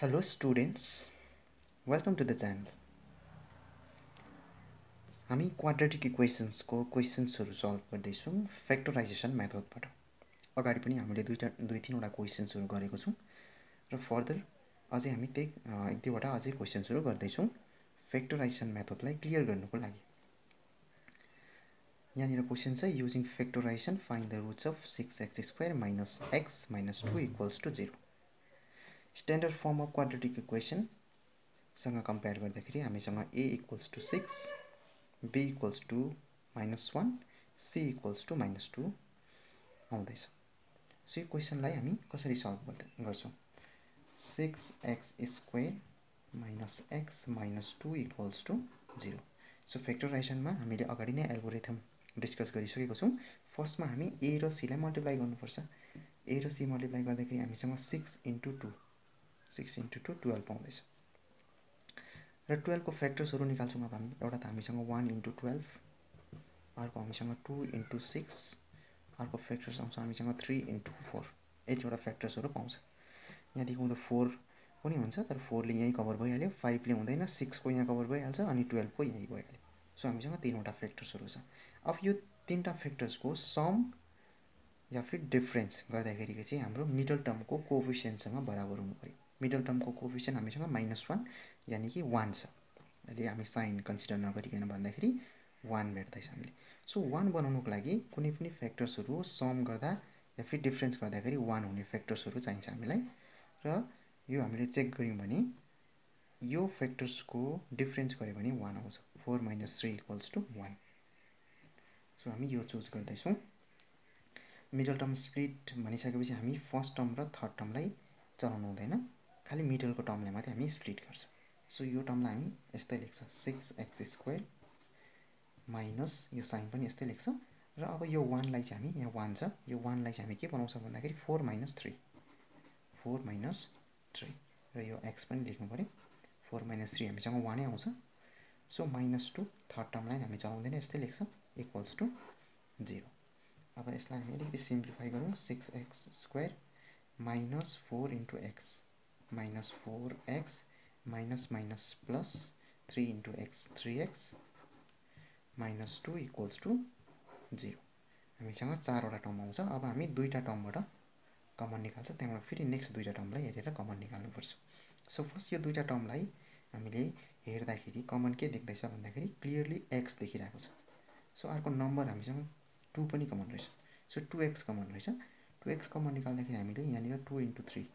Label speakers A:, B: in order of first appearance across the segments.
A: Hello students, welcome to the channel. हामी quadratic इक्वेसन्सको क्वेसन्सहरू solve गर्दैछौँ फ्याक्टराइजेसन मेथडबाट। अगाडि पनि हामीले दुई तीनवटा क्वेसन्सहरू गरेको छौँ र फर्दर अझै हामी त्यही एक दुईवटा अझै क्वेसन्सहरू गर्दैछौँ फ्याक्टराइजेसन मेथडलाई क्लियर गर्नुको लागि। यहाँनिर क्वेसन छ using factorization find the roots of 6x² minus x minus 2 equals to 0। Standard form of quadratic इक्वेसनसँग कम्पेयर गर्दाखेरि हामीसँग a equals to 6 b equals to -1 c equals to -2 आउँदैछ। सो यो क्वेसनलाई हामी कसरी सल्भ गर्छौँ 6x² minus x minus 2 equals to 0। So फ्याक्टराइजेसनमा हामीले अगाडि नै एल्गोरिथम डिस्कस गरिसकेको छौँ। फर्स्टमा हामी a र c लाई मल्टिप्लाई गर्नुपर्छ। a र c मल्टिप्लाई गर्दाखेरि हामीसँग 6 × 2 12 पाउँदैछ र 12 को फ्याक्टर्सहरू निकाल्छौँ। अब हामी एउटा त हामीसँग 1 × 12, अर्को हामीसँग 2 × 6, अर्को फ्याक्टर्स आउँछ हामीसँग 3 × 4। यतिवटा फ्याक्टर्सहरू पाउँछ। यहाँदेखि आउँदा 4 पनि हुन्छ, तर 4 ले यहीँ कभर भइहाल्यो, 5 ले हुँदैन, 6 को यहाँ कभर भइहाल्छ अनि 12 को यहीँ भइहाल्यो। सो हामीसँग तीनवटा फ्याक्टर्सहरू छ। अब यो तीनवटा फ्याक्टर्सको सम या फिर डिफरेन्स गर्दाखेरि चाहिँ हाम्रो मिडल टर्मको कोएफिसिएन्टसँग बराबर हुनु पर्यो। मिडल टर्मको कोएफिसिएन्ट हामीसँग -1 यानी कि 1 छ। अहिले हामी साइन कन्सिडर नगरिकन भन्दाखेरि 1 भेट्दैछ हामीले। सो 1 बनाउनुको लागि कुनै पनि फ्याक्टर्सहरू सम गर्दा या फिर डिफरेन्स गर्दाखेरि 1 हुने फ्याक्टर्सहरू चाहिन्छ हामीलाई। र यो हामीले चेक गऱ्यौँ भने यो फ्याक्टर्सको डिफरेन्स गऱ्यो भने 1 आउँछ। 4 - 3 इक्वल्स टु 1। सो हामी यो चुज गर्दैछौँ। मिडल टर्म स्प्लिट भनिसकेपछि हामी फर्स्ट टर्म र थर्ड टर्मलाई चलाउनु हुँदैन, खालि मिडलको टर्मलाई मात्रै हामी स्प्लिट गर्छ। सो यो टर्मलाई हामी यस्तै लेख्छ 6x² माइनस यो साइन पनि यस्तै लेख्छ। र अब यो 1 लाई चाहिँ हामी यहाँ 1 छ, यो 1 लाई चाहिँ हामी के बनाउँछ भन्दाखेरि 4 - 3 र यो x पनि लेख्नु पर्यो। 4 - 3 हामीसँग 1 नै आउँछ। सो -2 थर्ड टर्मलाई हामी चलाउँदैन, यस्तै लेख्छ इक्वल्स टु 0। अब यसलाई हामी अलिकति सिम्प्लिफाई गरौँ। 6x² minus 4 × x minus 4x minus minus plus 3 × x 3x minus 2 equals to 0। हामीसँग चारवटा टर्म आउँछ। अब हामी दुईवटा टर्मबाट कमन निकाल्छ, त्यहाँबाट फेरि नेक्स्ट दुईवटा टर्मलाई हेरेर कमन निकाल्नुपर्छ। सो फर्स्ट यो दुईवटा टर्मलाई हामीले हेर्दाखेरि कमन के देख्दैछ भन्दाखेरि क्लियरली x देखिरहेको छ। सो अर्को नम्बर हामीसँग 2 पनि कमन रहेछ। सो 2x कमन रहेछ। 2x कमन निकाल्दाखेरि हामीले यहाँनिर 2 × 3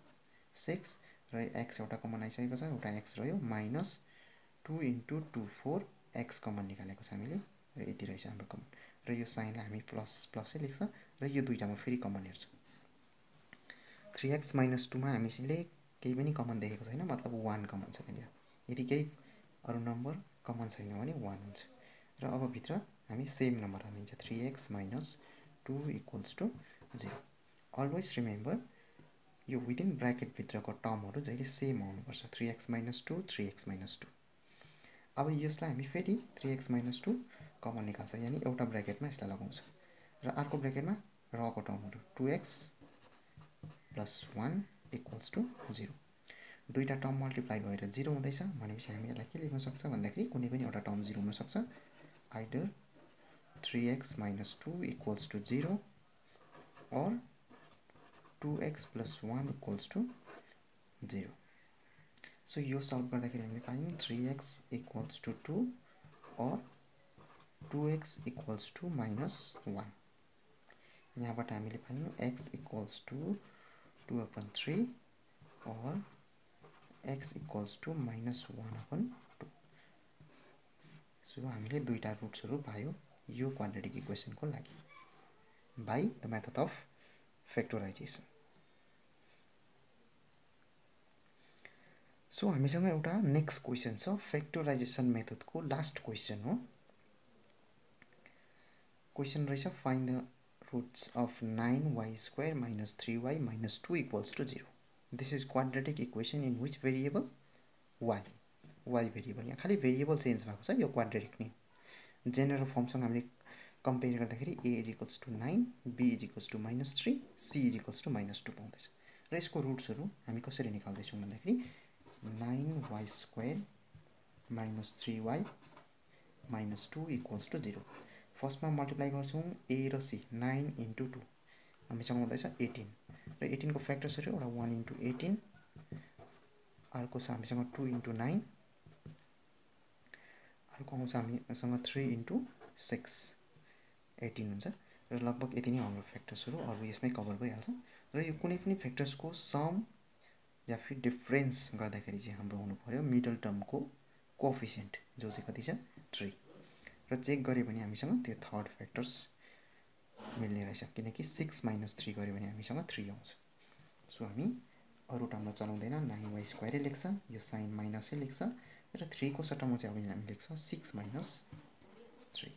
A: 6 र x एउटा कमन आइसकेको छ, एउटा x रह्यो, माइनस 2 × 2 4 x कमन निकालेको छ हामीले र यति रहेछ हाम्रो कमन। र यो साइनलाई हामी प्लस प्लसै लेख्छ र यो दुईवटामा फेरि कमन हेर्छ। 3x - 2 मा हामीले केही पनि कमन देखेको छैन, मतलब 1 कमन छ त्यहाँनिर। यदि केही अरू नम्बर कमन छैन भने 1 हुन्छ। र अब भित्र हामी सेम नम्बर हालिन्छ 3x - 2 equals to 0। Always remember यो विदिन ब्राकेटभित्रको टर्महरू जहिले सेम आउनुपर्छ। 3x - 2 3x - 2। अब यसलाई हामी फेरि 3x - 2 कमन निकाल्छ, यानि एउटा ब्राकेटमा यसलाई लगाउँछ र अर्को ब्राकेटमा रको टर्महरू 2x + 1 इक्वल्स टु 0। दुईवटा टर्म मल्टिप्लाई गरेर 0 हुँदैछ भनेपछि हामी यसलाई के लेख्न सक्छ भन्दाखेरि कुनै पनि एउटा टर्म 0 हुनसक्छ। Either 3x - 2 equals to 0 or 2x + 1 equals to 0। So यो सल्भ गर्दाखेरि हामीले पायौँ 3x equals to 2 or 2x equals to -1। यहाँबाट हामीले पायौँ x equals to 2/3 or x equals to -1/2। So हामीले दुईवटा रुट्सहरू पायौँ यो क्वाड्रेटिक इक्वेसनको लागि by the method of factorisation. So हामीसँग एउटा नेक्स्ट क्वेसन छ, फ्याक्टराइजेसन मेथडको लास्ट क्वेसन हो। क्वेसन रहेछ find the roots of 9y² - 3y - 2 equals to 0। This is quadratic equation in which variable y variable. यहाँ खालि भेरिएबल चेन्ज भएको छ, यो क्वाड्रेटिक नै। जेनरल फर्मसँग हामीले कम्पेयर गर्दाखेरि a equals to 9, b equals to -3, c equals to -2 पाउँदैछ। र यसको रुट्सहरू हामी कसरी निकाल्दैछौँ भन्दाखेरि 9y square minus 3y minus 2 equals to 0. फर्स्टमा मल्टिप्लाई गर्छौँ a र c 9 into 2 हामीसँग हुँदैछ 18 र 18 को फ्याक्टर्सहरु एउटा 1 into 18 अर्को छ हामीसँग 2 into 9 अर्को आउँछ हामीसँग 3 into 6 18 हुन्छ र लगभग यति नै हाम्रो फ्याक्टर्सहरु अरु यसमै कभर भइहाल्छ र यो कुनै पनि फ्याक्टर्सको सम या फिर डिफरेन्स गर्दाखेरि चाहिँ हाम्रो हुनु पर्यो मिडल टर्मको कोएफिसिएन्ट जो चाहिँ कति छ 3 र चेक गरे भने हामीसँग त्यो थर्ड फ्याक्टर्स मिल्ने रहेछ किनकि 6 - 3 गरे भने हामीसँग 3 आउँछ सो हामी अरु टर्ममा चलाउँदैन 9y स्क्वायर लेख्छ यो साइन माइनस लेख्छ र 3 को सट्टामा चाहिँ अब हामी लेख्छ 6 - 3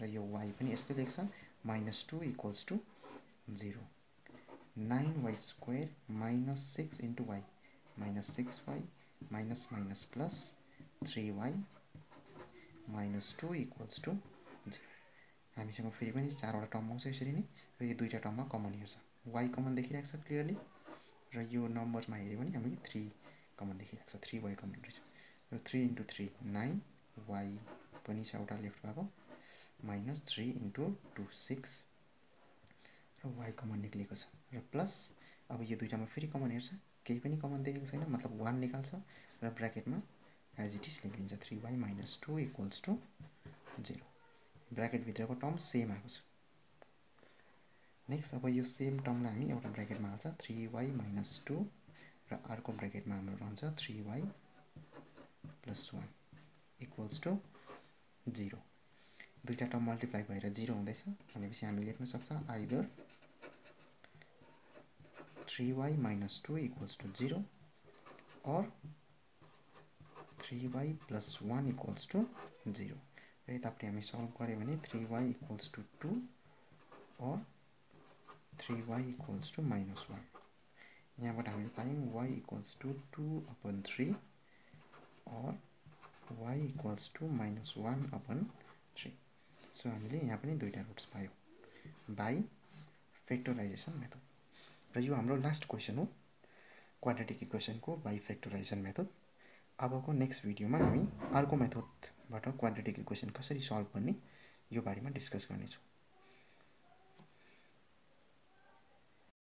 A: र यो y पनि यस्तै लेख्छ -2 equals to 0 9y square minus 6 into y minus 6y minus minus plus 3y minus 2 equals to 0 हामीसँग फेरि पनि चारवटा टर्म आउँछ यसरी नै र यो दुईटा टर्ममा कमन हेर्छ y कमन देखिरहेको छ क्लियरली र यो नम्बरमा हेर्यो भने हामीले 3 कमन देखिरहेको छ 3y कमन रहेछ र 3 into 3 9 y पनि छ एउटा लेफ्ट भएको minus 3 into 2 6 र y कमन निक्लेको छ र प्लस अब यो दुईटामा फेरि कमन हेर्छ केही पनि कमन देखेको छैन मतलब 1 निकाल्छ र ब्र्याकेटमा एज इट इज लेखिन्छ 3y minus 2 equals to 0 bracket भित्रको टर्म सेम आएको छ नेक्स्ट अब यो सेम टर्मलाई हामी एउटा ब्र्याकेटमा हाल्छ 3y minus 2 र अर्को ब्र्याकेटमा हाम्रो रहन्छ 3y plus 1 equals to 0 दुईटा टर्म मल्टिप्लाई भएर 0 हुँदैछ भनेपछि हामी लेख्न सक्छ either 3y minus 2 equals to 0 or 3y plus 1 equals to 0 र यतापट्टि हामी सल्भ गर्यो भने 3y equals to 2 or 3y equals to minus 1 यहाँबाट हामीले पायौं y equals to 2/3 or y equals to minus 1/3 so हामीले यहाँ पनि दुईटा रुट्स पायौं बाइ फ्याक्टराइजेसन मेथड र यो हाम्रो लास्ट क्वेशन हो क्वाड्रेटिक इक्वेसन को बाइ फ्याक्टराइजेसन मेथड अबको नेक्स्ट भिडियोमा हामी अर्को मेथडबाट क्वाड्रेटिक इक्वेसन कसरी सल्भ गर्ने यो बारेमा डिस्कस गर्नेछौं